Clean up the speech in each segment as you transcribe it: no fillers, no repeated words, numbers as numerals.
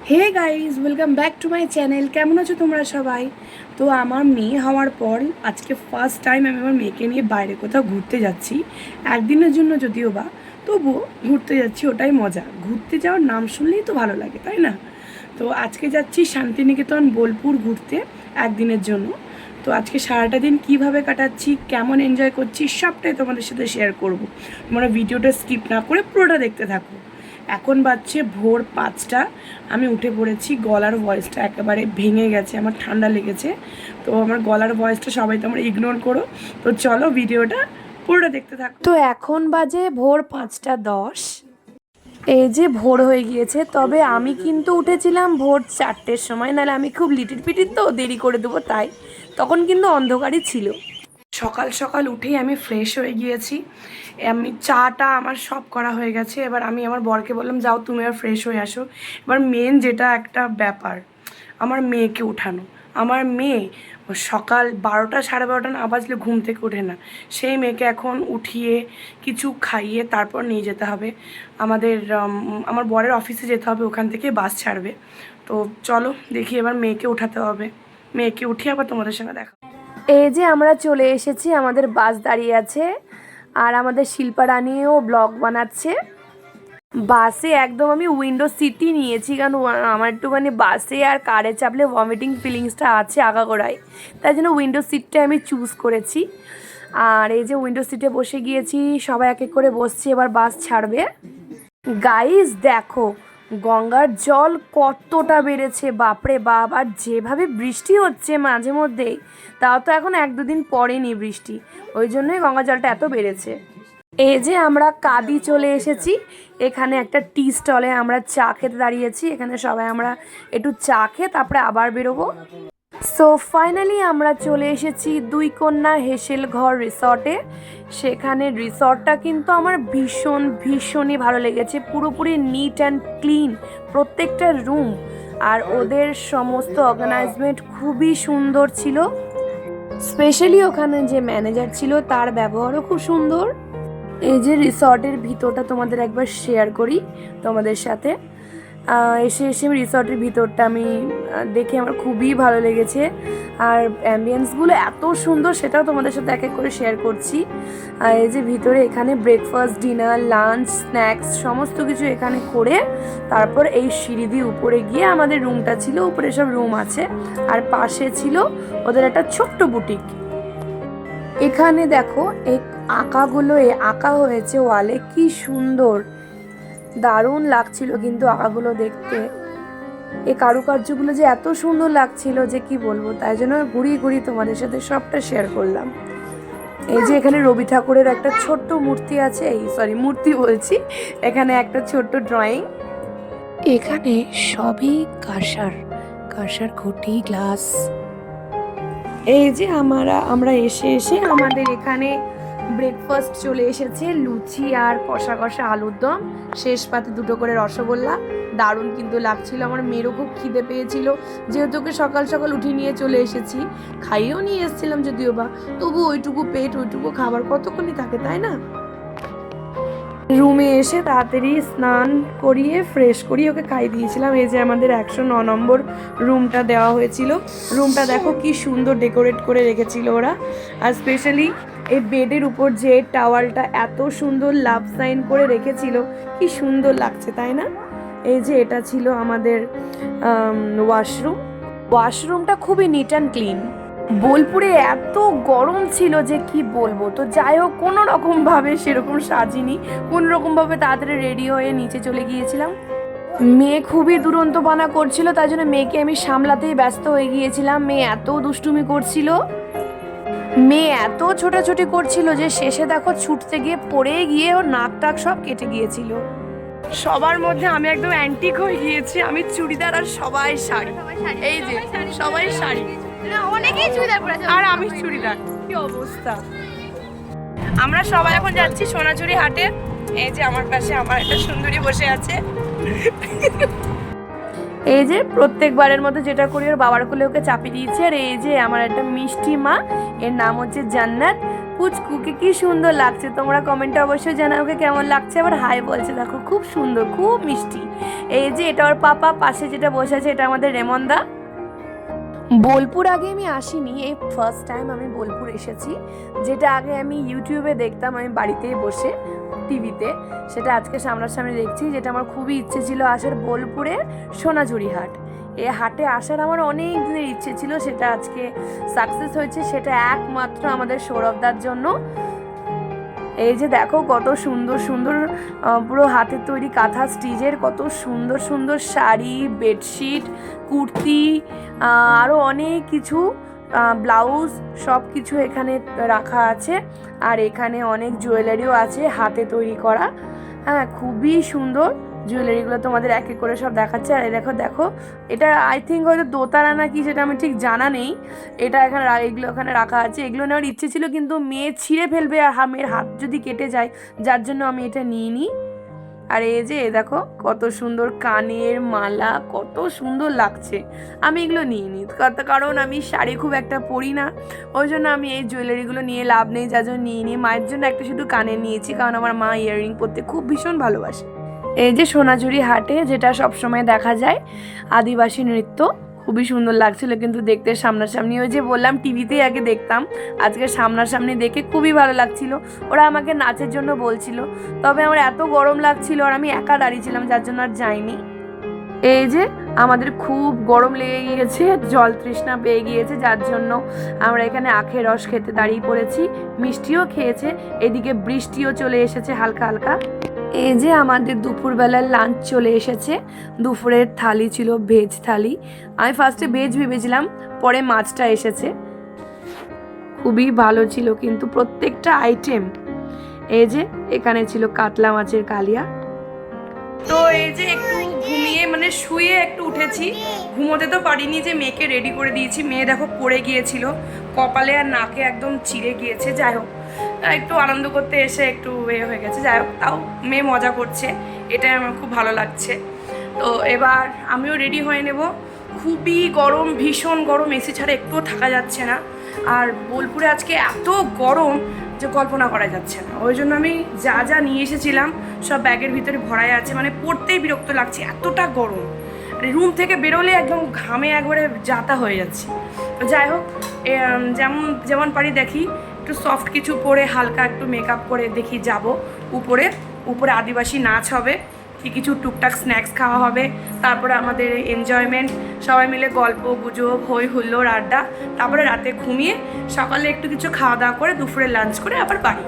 Hey guys, welcome back to my channel. কেমন আছো তোমরা সবাই? তো আমার মেয়ে হওয়ার পর আজকে ফার্স্ট টাইম আমি আমার মেয়েকে নিয়ে বাইরে কোথাও ঘুরতে যাচ্ছি। একদিনের জন্য যদিও বা, তবুও ঘুরতে যাচ্ছি, ওটাই মজা। ঘুরতে যাওয়ার নাম শুনলেই তো ভালো লাগে, তাই না? তো আজকে যাচ্ছি শান্তিনিকেতন বোলপুর ঘুরতে একদিনের জন্য। তো আজকে সারাটা দিন কীভাবে কাটাচ্ছি, কেমন এনজয় করছি, সবটাই তোমাদের সাথে শেয়ার করব। তোমরা ভিডিওটা স্কিপ না করে পুরোটা দেখতে থাকো। এখন বাজছে ভোর 5টা। আমি উঠে পড়েছি। গলার ভয়েসটা একেবারে ভেঙে গেছে, আমার ঠান্ডা লেগেছে। তো আমার গলার ভয়েসটা সবাই তোমরা ইগনোর করো। তো চলো ভিডিওটা পুরোটা দেখতে থাকো। তো এখন বাজে ভোর 5টা 10। এই যে ভোর হয়ে গিয়েছে, তবে আমি কিন্তু উঠেছিলাম ভোর 4টের সময়, নাহলে আমি খুব লিটির পিটির তো দেরি করে দেবো, তাই তখন কিন্তু অন্ধকারই ছিল। সকাল সকাল উঠেই আমি ফ্রেশ হয়ে গিয়েছি। আমি চাটা আমার সব করা হয়ে গেছে। এবার আমি আমার বরকে বললাম, যাও তুমি আর ফ্রেশ হয়ে আসো। এবার মেন যেটা একটা ব্যাপার, আমার মেয়েকে উঠানো। আমার মেয়ে সকাল 12টা 12:30 না বাজলে ঘুম থেকে ওঠে না। সেই মেয়েকে এখন উঠিয়ে কিছু খাইয়ে তারপর নিয়ে যেতে হবে আমাদের আমার বরের অফিসে যেতে হবে, ওখান থেকে বাস ছাড়বে। তো চলো দেখি, এবার মেয়েকে উঠাতে হবে। মেয়েকে উঠিয়ে আবার তোমাদের সঙ্গে দেখা। এই যে আমরা চলে এসেছি, আমাদের বাস দাঁড়িয়ে আছে, আর আমাদের শিল্পা রানীও ব্লগ বানাচ্ছে। বাসে একদম আমি উইন্ডো সিটই নিয়েছি, কারণ আমার একটুখানি বাসে আর কারে চাপলে ভমিটিং ফিলিংসটা আছে আগাগোড়ায়, তাই জন্য উইন্ডো সিটটা আমি চুজ করেছি। আর এই যে উইন্ডো সিটে বসে গিয়েছি, সবাই এক এক করে বসছি, এবার বাস ছাড়বে। গাইস দেখো, গঙ্গার জল কতটা বেড়েছে, বাপরে বাপ! আর যেভাবে বৃষ্টি হচ্ছে মাঝে মধ্যেই, তাও তো এখন 1-2 দিন পরেনি বৃষ্টি, ওই জন্যই গঙ্গার জলটা এত বেড়েছে। এই যে আমরা কাদি চলে এসেছি। এখানে একটা টি স্টলে আমরা চা খেতে দাঁড়িয়েছি। এখানে সবাই আমরা একটু চা খেয়ে তারপরে আবার বেরোবো। সো ফাইনালি আমরা চলে এসেছি দুই কন্যা হেসেলঘর রিসর্টে। সেখানে রিসর্টটা কিন্তু আমার ভীষণই ভালো লেগেছে। পুরোপুরি নিট অ্যান্ড ক্লিন প্রত্যেকটা রুম, আর ওদের সমস্ত অর্গানাইজমেন্ট খুবই সুন্দর ছিল। স্পেশালি ওখানে যে ম্যানেজার ছিল তার ব্যবহারও খুব সুন্দর। এই যে রিসর্টের ভিতরটা তোমাদের একবার শেয়ার করি তোমাদের সাথে। এসে রিসর্টের ভিতরটা আমি দেখে আমার খুবই ভালো লেগেছে, আর অ্যাম্বিয়েন্সগুলো এত সুন্দর, সেটাও তোমাদের সাথে এক এক করে শেয়ার করছি। এই যে ভিতরে এখানে ব্রেকফাস্ট, ডিনার, লাঞ্চ, স্ন্যাক্স সমস্ত কিছু এখানে করে তারপর এই সিঁড়ি দিয়ে উপরে গিয়ে আমাদের রুমটা ছিল। উপরে সব রুম আছে, আর পাশে ছিল ওদের একটা ছোট্ট বুটিক। এখানে দেখো এই আঁকাগুলো আঁকা হয়েছে ওয়ালে, কি সুন্দর, দারুণ লাগছিল কিন্তু আঁকাগুলো দেখতে। এই কারুকার্যগুলো যে এত সুন্দর লাগছিল যে কি বলবো, তাই জন্য ঘুরিয়ে ঘুরিয়ে তোমাদের সাথে সবটা শেয়ার করলাম। এই যে এখানে রবি ঠাকুরের একটা ছোট্ট মূর্তি আছে, মূর্তি বলছি, এখানে একটা ছোট্ট ড্রয়িং। এখানে সবই কাঁসার ঘটি, গ্লাস। এই যে আমরা এসে আমাদের এখানে ব্রেকফাস্ট চলে এসেছে। লুচি আর কষা কষা আলুর দম, শেষ পাতে 2টো করে রসগোল্লা। দারুণ কিন্তু লাগছিল। আমার মেয়েরও খুব খিদে পেয়েছিল, যেহেতু ওকে সকাল সকাল উঠিয়ে নিয়ে চলে এসেছি। খাইয়েও নিয়ে এসেছিলাম যদিও বা, তবু ওইটুকু পেট, ওইটুকু খাবার কতক্ষণই থাকে, তাই না? রুমে এসে তাড়াতাড়ি স্নান করিয়ে ফ্রেশ করিয়ে ওকে খাইয়ে দিয়েছিলাম। এই যে আমাদের 109 নম্বর রুমটা দেওয়া হয়েছিল। রুমটা দেখো কি সুন্দর ডেকোরেট করে রেখেছিল ওরা। আর স্পেশালি এই বেডের উপর যে টাওয়ালটা এত সুন্দর লাভ সাইন করে রেখেছিল, কি সুন্দর লাগছে, তাই না? এই যে এটা ছিল আমাদের ওয়াশরুমটা খুবই নিট অ্যান্ড ক্লিন। বোলপুরে এত গরম ছিল যে কি বলবো। তো যাই হোক, কোনো রকমভাবে সেরকম সাজিনি, কোনো রকমভাবে তাড়াতাড়ি রেডি হয়ে নিচে চলে গিয়েছিলাম। মেয়ে খুবই দুরন্তপনা করছিল, তাই জন্য মেয়েকে আমি সামলাতেই ব্যস্ত হয়ে গিয়েছিলাম। মেয়ে এত দুষ্টুমি করছিল, মেয়ে এত ছোটাছুটি করছিল যে শেষে দেখো ছুটতে গিয়ে পড়ে গিয়ে ওর নাক টাক সব কেটে গিয়েছিল। সবার মধ্যে আমি একদম অ্যান্টিক হয়ে গিয়েছি। আমি চুড়িদার আর সবাই শাড়ি। এই যে সবাই শাড়ি, অনেকেই চুড়িদার পরেছে আর আমি চুড়িদার। কি অবস্থা! আমরা সবাই এখন যাচ্ছি সোনাঝুরি হাটে। এই যে আমার পাশে আমার একটা সুন্দরী বসে আছে। এই যে প্রত্যেকবারের মতো যেটা করি, ওর বাবার কোলে ওকে চাপিয়ে দিয়েছে। আর এই যে আমার একটা মিষ্টি মা, এর নাম হচ্ছে জান্নাত। পুচকুকে কি সুন্দর লাগছে, তোমরা কমেন্টে অবশ্যই জানাও ওকে কেমন লাগছে। আবার হাই বলছে, দেখো খুব সুন্দর, খুব মিষ্টি। এই যে এটা ওর পাপা, পাশে যেটা বসে আছে এটা আমাদের রেমনদা। বোলপুর আগে আমি আসিনি, এই ফার্স্ট টাইম আমি বোলপুর এসেছি। যেটা আগে আমি ইউটিউবে দেখতাম, আমি বাড়িতেই বসে টিভিতে, সেটা আজকে সামনাসামনি দেখছি। যেটা আমার খুবই ইচ্ছে ছিল আসার, বোলপুরের সোনাঝুরি হাট। এই হাটে আসার আমার অনেক দিনের ইচ্ছে ছিল, সেটা আজকে সাকসেস হয়েছে। সেটা একমাত্র আমাদের সৌরভদার জন্য। এই যে দেখো কত সুন্দর সুন্দর পুরো হাতের তৈরি কাঁথা স্টিচের কত সুন্দর সুন্দর শাড়ি, বেডশিট, কুর্তি, আরও অনেক কিছু, ব্লাউজ, সব কিছু এখানে রাখা আছে। আর এখানে অনেক জুয়েলারিও আছে হাতে তৈরি করা। হ্যাঁ, খুবই সুন্দর জুয়েলারিগুলো তোমাদের এক এক করে সব দেখাচ্ছে। আর এই দেখো দেখো, এটা আই থিঙ্ক হয়তো দোতারা না কি, সেটা আমি ঠিক জানা নেই। এটা এখানে এগুলো ওখানে রাখা আছে। এগুলো নেওয়ার ইচ্ছে ছিল, কিন্তু মেয়ে ছিঁড়ে ফেলবে আর মেয়ের হাত যদি কেটে যায়, যার জন্য আমি এটা নিইনি। আর এই যে দেখো কত সুন্দর কানের মালা, কত সুন্দর লাগছে। আমি এগুলো নিইনি, কারণ আমি শাড়ি খুব একটা পরি না, ওই জন্য আমি এই জুয়েলারিগুলো নিয়ে লাভ নেই, যার জন্য নিইনি। মায়ের জন্য একটা শুধু কানের নিয়েছি, কারণ আমার মা ইয়াররিং পরতে খুব ভীষণ ভালোবাসে। এই যে সোনাঝুরি হাটে যেটা সবসময় দেখা যায়, আদিবাসী নৃত্য, খুবই সুন্দর লাগছিল কিন্তু দেখতে সামনাসামনি। ওই যে বললাম টিভিতেই আগে দেখতাম, আজকে সামনাসামনি দেখে খুবই ভালো লাগছিল। ওরা আমাকে নাচের জন্য বলছিল, তবে আমার এত গরম লাগছিল আর আমি একা দাঁড়িয়েছিলাম, যার জন্য আর যাইনি। এই যে আমাদের খুব গরম লেগে গিয়েছে, জল তৃষ্ণা পেয়ে গিয়েছে, যার জন্য আমরা এখানে আখের রস খেতে দাঁড়িয়ে পড়েছি। মিষ্টিও খেয়েছে, এদিকে বৃষ্টিও চলে এসেছে হালকা হালকা। এই যে আমাদের দুপুরবেলার লাঞ্চ চলে এসেছে। দুপুরের থালি ছিল ভেজ থালি। আমি ফার্স্টে ভেজ ভেবেছিলাম, পরে মাছটা এসেছে। খুবই ভালো ছিল কিন্তু প্রত্যেকটা আইটেম। এই যে এখানে ছিল কাতলা মাছের কালিয়া। তো এই যে একটু ঘুমিয়ে মানে শুয়ে একটু উঠেছি, ঘুমোতে তো পারিনি, যে মেয়েকে রেডি করে দিয়েছি। মেয়ে দেখো পড়ে গিয়েছিল, কপালে আর নাকে একদম চিড়ে গিয়েছে। যাই হোক, একটু আনন্দ করতে এসে একটু হয়ে গেছে। যাই হোক, তাও মেয়ে মজা করছে, এটাই আমার খুব ভালো লাগছে। তো এবার আমিও রেডি হয়ে নেব। খুবই গরম, ভীষণ গরম, এসি ছাড়া একটুও থাকা যাচ্ছে না। আর বোলপুরে আজকে এত গরম যে কল্পনা করা যাচ্ছে না। ওই জন্য আমি যা যা নিয়ে এসেছিলাম সব ব্যাগের ভিতরে ভরাই আছে, মানে পড়তেই বিরক্ত লাগছে, এতটা গরম। রুম থেকে বেরোলে একদম ঘামে একবারে যাতা হয়ে যাচ্ছে। তো যাই হোক, যেমন পারি দেখি একটু সফট কিছু পরে, হালকা একটু মেকআপ করে দেখি যাব উপরে। উপরে আদিবাসী নাচ হবে, কিছু টুকটাক স্ন্যাক্স খাওয়া হবে, তারপরে আমাদের এনজয়মেন্ট, সবাই মিলে গল্প গুজব, হই হুল্লোড়, আড্ডা। তারপরে রাতে ঘুমিয়ে সকালে একটু কিছু খাওয়া দাওয়া করে দুপুরে লাঞ্চ করে আবার বাড়ি।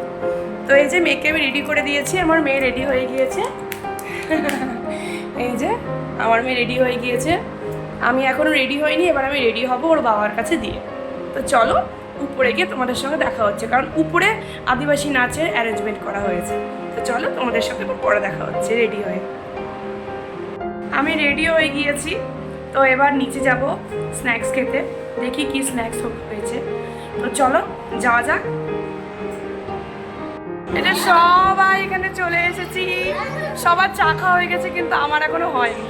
তো এই যে মেয়েকে আমি রেডি করে দিয়েছি, আমার মেয়ে রেডি হয়ে গিয়েছে। এই যে আমার মেয়ে রেডি হয়ে গিয়েছে, আমি এখনও রেডি হইনি, এবার আমি রেডি হব ওর বাবার কাছে দিয়ে। তো চলো উপরে গিয়ে তোমাদের সঙ্গে দেখা হচ্ছে, কারণ উপরে আদিবাসী নাচের অ্যারেঞ্জমেন্ট করা হয়েছে। তো চলো তোমাদের সাথে পরে দেখা হচ্ছে রেডি হয়ে। আমি রেডি হয়ে গিয়েছি, তো এবার নিচে যাব স্ন্যাক্স খেতে, দেখি কি স্ন্যাক্স হয়েছে। তো চলো যাওয়া যাক। এটা সবাই এখানে চলে এসেছি, সবার চা খাওয়া হয়ে গেছে, কিন্তু আমার এখনো হয়নি।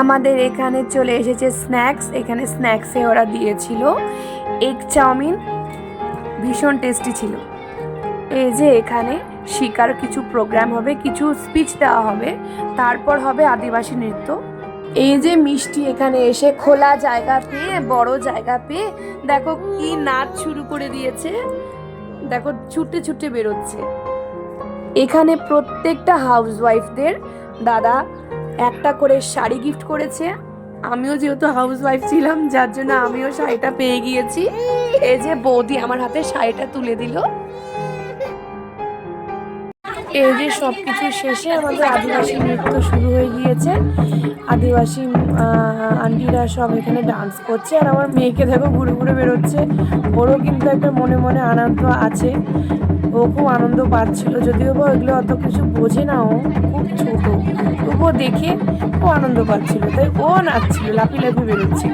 আমাদের এখানে চলে এসেছে স্ন্যাক্স। এখানে স্ন্যাক্সে ওরা দিয়েছিল এগ চাউমিন, ভীষণ টেস্টি ছিল। এই যে এখানে শিকার কিছু প্রোগ্রাম হবে, কিছু স্পিচ দেওয়া হবে, তারপর হবে আদিবাসী নৃত্য। এই যে মিষ্টি এখানে এসে খোলা জায়গা পেয়ে, বড় জায়গা পেয়ে দেখো কি নাচ শুরু করে দিয়েছে, দেখো ছুটে ছুটে বেরোচ্ছে। এখানে প্রত্যেকটা হাউসওয়াইফদের দাদা একটা করে শাড়ি গিফট করেছে। আমিও যেহেতু হাউসওয়াইফ ছিলাম, যার জন্য আমিও শাড়িটা পেয়ে গিয়েছি। এই যে বৌদি আমার হাতে শাড়িটা তুলে দিল। এই যে সব কিছু শেষে আমাদের আদিবাসী নৃত্য শুরু হয়ে গিয়েছে। আদিবাসী আন্টিরা সব এখানে ডান্স করছে, আর আমার মেয়েকে দেখো ঘুরে ঘুরে বেরোচ্ছে। ওরও কিন্তু একটা মনে মনে আনন্দ আছে, ও খুব আনন্দ পাচ্ছিল, যদিও বা ওইগুলো অত কিছু বোঝে না, ও খুব ছোট, তবুও দেখে খুব আনন্দ পাচ্ছিল, তাই ও নাচছিল, লাফি লাফি বেরোচ্ছিল।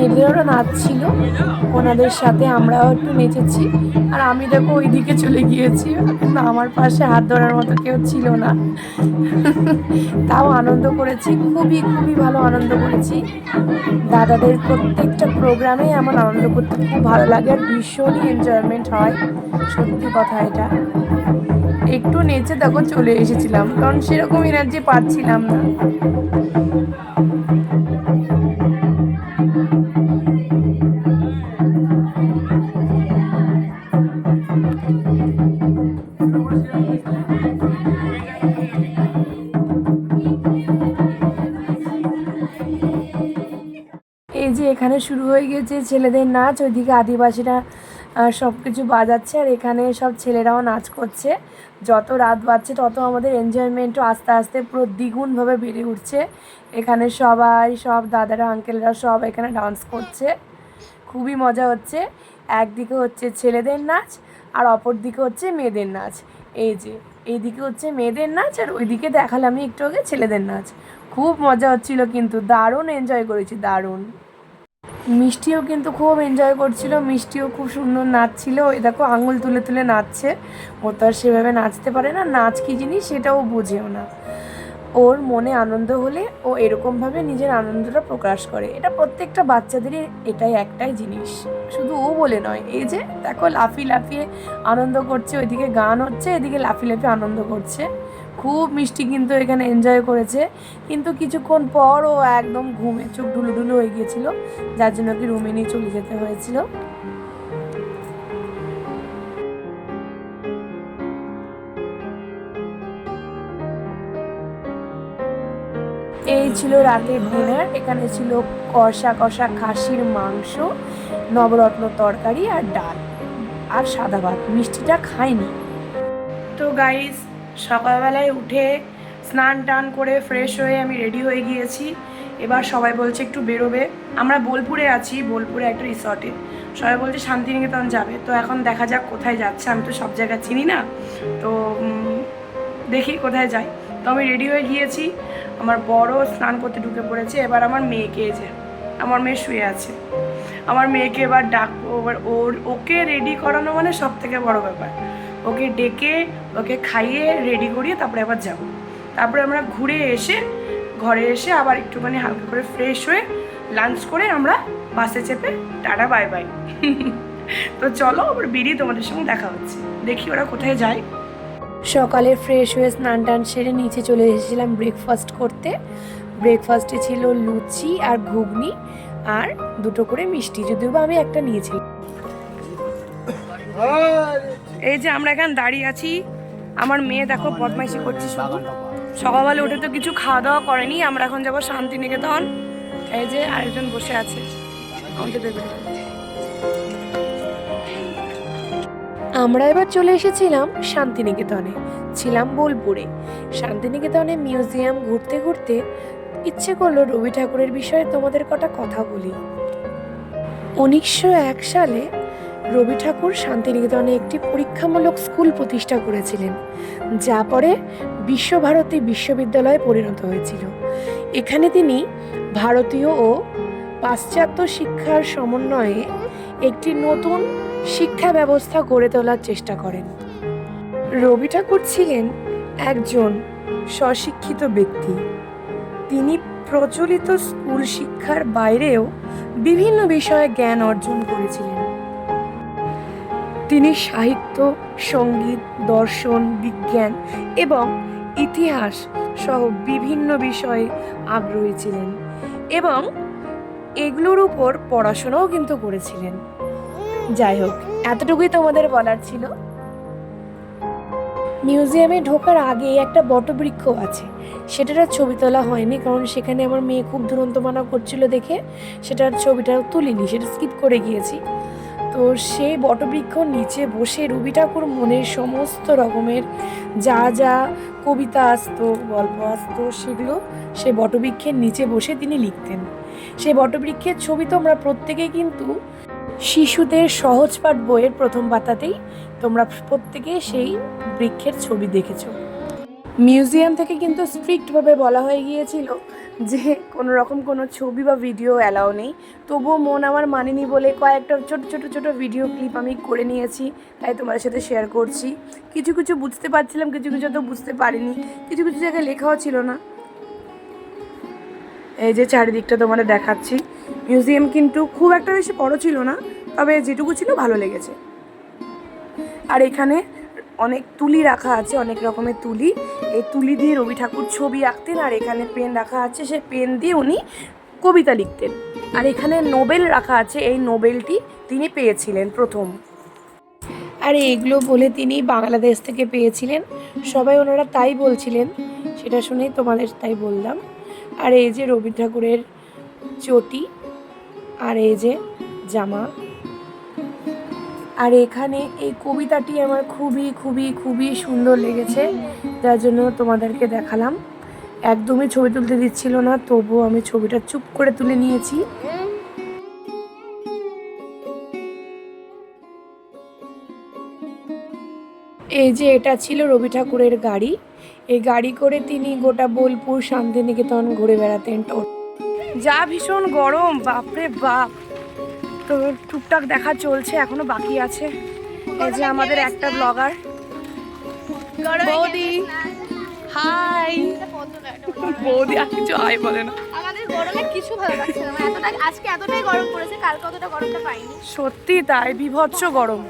মেয়েদেরও নাচ ছিল, ওনাদের সাথে আমরাও একটু নেচেছি। আর আমি দেখো ওইদিকে চলে গিয়েছি, কিন্তু আমার পাশে হাত ধরার মতো কেউ ছিল না। তাও আনন্দ করেছি, খুবই খুবই ভালো আনন্দ করেছি। দাদাদের প্রত্যেকটা প্রোগ্রামে আমার আনন্দ করতে খুব ভালো লাগে, আর ভীষণই এনজয়মেন্ট হয়, সত্যি কথা এটা। একটু নেচে দেখো চলে এসেছিলাম, কারণ সেরকম এনার্জি পাচ্ছিলাম না। এই যে এখানে শুরু হয়ে গেছে ছেলেদের নাচ, ওইদিকে আদিবাসীরা সব কিছু বাজাচ্ছে, আর এখানে সব ছেলেরাও নাচ করছে। যত রাত বাড়ছে তত আমাদের এনজয়মেন্টও আস্তে আস্তে পুরো দ্বিগুণভাবে বেড়ে উঠছে। এখানে সবাই, সব দাদারা আঙ্কেলরা সব এখানে ডান্স করছে, খুবই মজা হচ্ছে। একদিকে হচ্ছে ছেলেদের নাচ আর অপর দিকে হচ্ছে মেয়েদের নাচ। এই যে এইদিকে হচ্ছে মেয়েদের নাচ, আর ওইদিকে দেখালাম আমি একটু আগে ছেলেদের নাচ। খুব মজা হচ্ছিল, কিন্তু দারুণ এনজয় করেছি, দারুণ। মিষ্টিও কিন্তু খুব এনজয় করছিল, মিষ্টিও খুব সুন্দর নাচছিল। ওই দেখো আঙুল তুলে তুলে নাচছে, ও তো আর সেভাবে নাচতে পারে না, নাচ কী জিনিস সেটাও বোঝেও না। ওর মনে আনন্দ হলে ও এরকমভাবে নিজের আনন্দটা প্রকাশ করে। এটা প্রত্যেকটা বাচ্চাদেরই এটাই একটাই জিনিস, শুধু ও বলে নয়। এই যে দেখো লাফিয়ে লাফিয়ে আনন্দ করছে, ওইদিকে গান হচ্ছে, এদিকে লাফিয়ে লাফিয়ে আনন্দ করছে। খুব মিষ্টি কিন্তু এখানে এনজয় করেছে, কিন্তু কিছুক্ষণ পর ও একদম ঘুমে চোখ ঢুলুঢুলু হয়ে গিয়েছিল, যার জন্য কি রুমে নিয়ে চলে যেতে হয়েছিল। এই ছিল রাতের ডিনার। এখানে ছিল কষা কষা খাসির মাংস, নবরত্ন তরকারি আর ডাল আর সাদা ভাত। মিষ্টিটা খাইনি। তো গাইস, সকালবেলায় উঠে স্নান টান করে ফ্রেশ হয়ে আমি রেডি হয়ে গিয়েছি। এবার সবাই বলছে একটু বেরোবে। আমরা বোলপুরে আছি, বোলপুরে একটা রিসর্টে। সবাই বলছে শান্তিনিকেতন যাবে। তো এখন দেখা যাক কোথায় যাচ্ছে, আমি তো সব জায়গা চিনি না, তো দেখি কোথায় যাই। তো আমি রেডি হয়ে গিয়েছি, আমার বড় স্নান করতে ঢুকে পড়েছে। এবার আমার মেয়েকে, যে আমার মেয়ে শুয়ে আছে, আমার মেয়েকে এবার ডাকবো। এবার ওকে রেডি করানো মানে সব থেকে বড় ব্যাপার। ওকে ডেকে ওকে খাইয়ে রেডি করিয়ে তারপরে আবার যাব। তারপরে আমরা ঘুরে এসে ঘরে এসে আবার একটুখানি হালকা করে ফ্রেশ হয়ে লাঞ্চ করে আমরা বাসে চেপে টাটা বাই বাই। তো চলো আবার বেরিয়ে তোমাদের সঙ্গে দেখা হচ্ছে, দেখি ওরা কোথায় যায়। সকালে ফ্রেশ হয়ে স্নান টান সেরে নিচে চলে এসেছিলাম ব্রেকফাস্ট করতে। ব্রেকফাস্টে ছিল লুচি আর ঘুগনি আর দুটো করে মিষ্টি, যদিও বা আমি একটা নিয়েছিলাম। এই যে আমরা এখানে দাঁড়িয়ে আছি, আমার মেয়ে দেখো বদমাইশি করছি শুধু। সকালবেলা উঠে তো কিছু খাওয়া দাওয়া করেনি। আমরা এখন যাবো শান্তিনিকেতন। এই যে আরেকজন বসে আছে আমাদের বেবি। আমরা এবার চলে এসেছিলাম শান্তিনিকেতনে, ছিলাম বোলপুরে। শান্তিনিকেতনে মিউজিয়াম ঘুরতে ঘুরতে ইচ্ছে করলো রবি ঠাকুরের বিষয়ে তোমাদের কটা কথা বলি। 1901 সালে রবি ঠাকুর শান্তিনিকেতনে একটি পরীক্ষামূলক স্কুল প্রতিষ্ঠা করেছিলেন, যা পরে বিশ্বভারতী বিশ্ববিদ্যালয়ে পরিণত হয়েছিল। এখানে তিনি ভারতীয় ও পাশ্চাত্য শিক্ষার সমন্বয়ে একটি নতুন শিক্ষা ব্যবস্থা গড়ে তোলার চেষ্টা করেন। রবি ঠাকুর ছিলেন একজন স্বশিক্ষিত ব্যক্তি। তিনি প্রচলিত স্কুল শিক্ষার বাইরেও বিভিন্ন বিষয়ে জ্ঞান অর্জন করেছিলেন। তিনি সাহিত্য, সঙ্গীত, দর্শন, বিজ্ঞান এবং ইতিহাস সহ বিভিন্ন বিষয়ে আগ্রহী ছিলেন এবং এগুলোর উপর পড়াশোনাও কিন্তু করেছিলেন। যাই হোক, এতটুকুই তোমাদের বলার ছিল। মিউজিয়ামে ঢোকার আগে একটা বটবৃক্ষ আছে, সেটার আর ছবি তোলা হয়নি, কারণ সেখানে আমার মেয়ে খুব দুরন্তমানা করছিল দেখে সেটার ছবিটা তুলিনি, সেটা স্কিপ করে গিয়েছি। তো সেই বটবৃক্ষ নিচে বসে রবি ঠাকুর মনের সমস্ত রকমের যা যা কবিতা আসতো, গল্প আসতো, সেগুলো সেই বটবৃক্ষের নিচে বসে তিনি লিখতেন। সেই বটবৃক্ষের ছবি তোমরা প্রত্যেকেই কিন্তু শিশুদের সহজপাঠ বইয়ের প্রথম পাতাতেই তোমরা প্রত্যেকে সেই বৃক্ষের ছবি দেখেছো। মিউজিয়াম থেকে কিন্তু স্ট্রিক্টভাবে বলা হয়ে গিয়েছিল যে কোনো রকম কোনো ছবি বা ভিডিও অ্যালাউ নেই, তবুও মন আমার মানেনি বলে কয়েকটা ছোটো ভিডিও ক্লিপ আমি করে নিয়েছি, তাই তোমাদের সাথে শেয়ার করছি। কিছু কিছু বুঝতে পারছিলাম, কিছু কিছু তো বুঝতে পারিনি, কিছু কিছু জায়গায় লেখাও ছিল না। এই যে চারিদিকটা তোমাদের দেখাচ্ছি। মিউজিয়াম কিন্তু খুব একটা বেশি বড় ছিল না, তবে যেটুকু ছিল ভালো লেগেছে। আর এখানে অনেক তুলি রাখা আছে, অনেক রকমের তুলি। এই তুলি দিয়ে রবি ঠাকুর ছবি আঁকতেন, আর এখানে পেন রাখা আছে, সে পেন দিয়ে উনি কবিতা লিখতেন। আর এখানে নোবেল রাখা আছে, এই নোবেলটি তিনি পেয়েছিলেন প্রথম। আর এগুলো বলে তিনি বাংলাদেশ থেকে পেয়েছিলেন, সবাই ওনারা তাই বলছিলেন, সেটা শুনেই তোমাদের তাই বললাম। আর এই যে রবি ঠাকুরের চটি, আর এই যে জামা। আর এখানে এই কবিতাটি আমার খুবই খুবই খুবই সুন্দর লেগেছে, যার জন্য তোমাদেরকে দেখালাম। একদমই ছবি তুলতে দিচ্ছিল না, তবুও আমি ছবিটা চুপ করে তুলে নিয়েছি। এই যে এটা ছিল রবি ঠাকুরের গাড়ি, এই গাড়ি করে তিনি গোটা বোলপুর শান্তিনিকেতন ঘুরে বেড়াতেন। যা ভীষণ গরম, বাপরে বাপ। তো টুকটাক দেখা চলছে, এখনো বাকি আছে। এই যে আমাদের একটা ব্লগার বৌদি, হাই। বৌদি আর কিছু হাই বলে না। আমাদের গরমে কিছু ভালো লাগছে না, আজকে এতটাই গরম পড়েছে, কালকে অতটা গরমটা পাইনি। সত্যি তাই, বিভৎস গরম।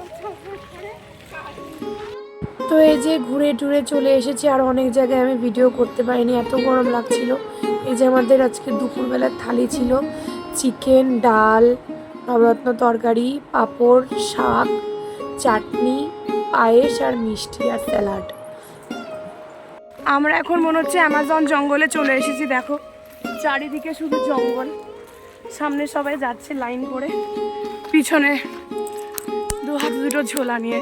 তো এই যে ঘুরে টুরে চলে এসেছি, আর অনেক জায়গায় আমি ভিডিও করতে পারিনি, এত গরম লাগছিল। এই যে আমাদের আজকে দুপুরবেলার থালি ছিল চিকেন, ডাল, নবরত্ন তরকারি, পাঁপড়, শাক, চাটনি, পায়েস আর মিষ্টি আর স্যালাড। আমরা এখন মনে হচ্ছে অ্যামাজন জঙ্গলে চলে এসেছি। দেখো চারিদিকে শুধু জঙ্গল, সামনে সবাই যাচ্ছে লাইন করে, পিছনে দু হাত দুটো ঝোলা নিয়ে।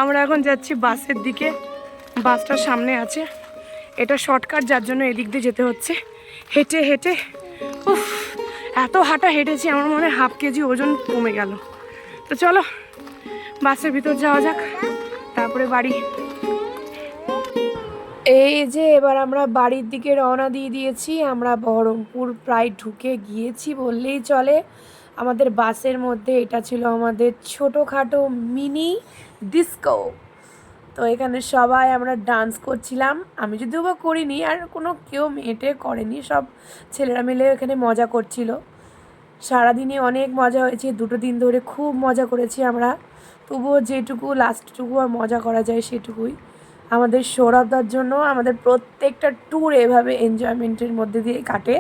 আমরা এখন যাচ্ছি বাসের দিকে, বাসটা সামনে আছে, এটা শর্টকাট, যার জন্য এদিক দিয়ে যেতে হচ্ছে হেঁটে হেঁটে। উফ, এত হাঁটা হেঁটেছি, আমার মনে হয় হাফ কেজি ওজন কমে গেল। তো চলো বাসের ভিতর যাওয়া যাক, তারপরে বাড়ি। এই যে এবার আমরা বাড়ির দিকে রওনা দিয়ে দিয়েছি। আমরা বহরমপুর প্রায় ঢুকে গিয়েছি বললেই চলে। আমাদের বাসের মধ্যে এটা ছিল আমাদের ছোটোখাটো মিনি ডিস্কো। তো এখানে সবাই আমরা ডান্স করছিলাম, আমি যদিও বা করিনি, আর কেউ মেয়েটে করেনি, সব ছেলেরা মিলে এখানে মজা করছিল। সারাদিনে অনেক মজা হয়েছে, 2 দিন ধরে খুব মজা করেছি আমরা। তবুও যেটুকু লাস্টটুকু আর মজা করা যায় সেটুকুই। আমাদের সৌরভদার জন্য আমাদের প্রত্যেকটা ট্যুর এভাবে এনজয়মেন্টের মধ্যে দিয়ে কাটে।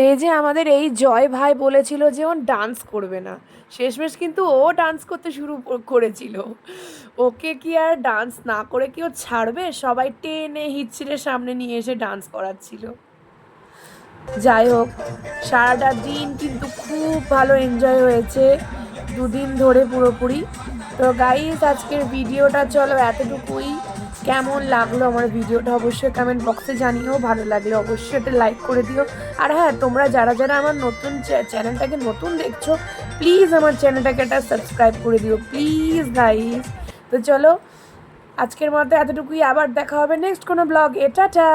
এই যে আমাদের এই জয় ভাই বলেছিল যে ও ডান্স করবে না, শেষমেশ কিন্তু ও ডান্স করতে শুরু করেছিল। ওকে কি আর ডান্স না করে কি ও ছাড়বে? সবাই টেনে হিচড়ে সামনে নিয়ে এসে ডান্স করাচ্ছিল। যাই হোক, সারাটা দিন কিন্তু খুব ভালো এনজয় হয়েছে, 2 দিন ধরে পুরোপুরি। তো গাইস, আজকের ভিডিওটা চলো এতটুকুই। কেমন লাগলো আমার ভিডিওটা অবশ্যই কমেন্ট বক্সে জানিও, ভালো লাগলে অবশ্যই একটা লাইক করে দিও। আর হ্যাঁ, তোমরা যারা যারা আমার নতুন চ্যানেলটাকে নতুন দেখছো, প্লিজ আমার চ্যানেলটাকে একটা সাবস্ক্রাইব করে দিও প্লিজ গাইস। তো চলো আজকের মতো এতটুকুই, আবার দেখা হবে নেক্সট কোনো ব্লগে। টাটা।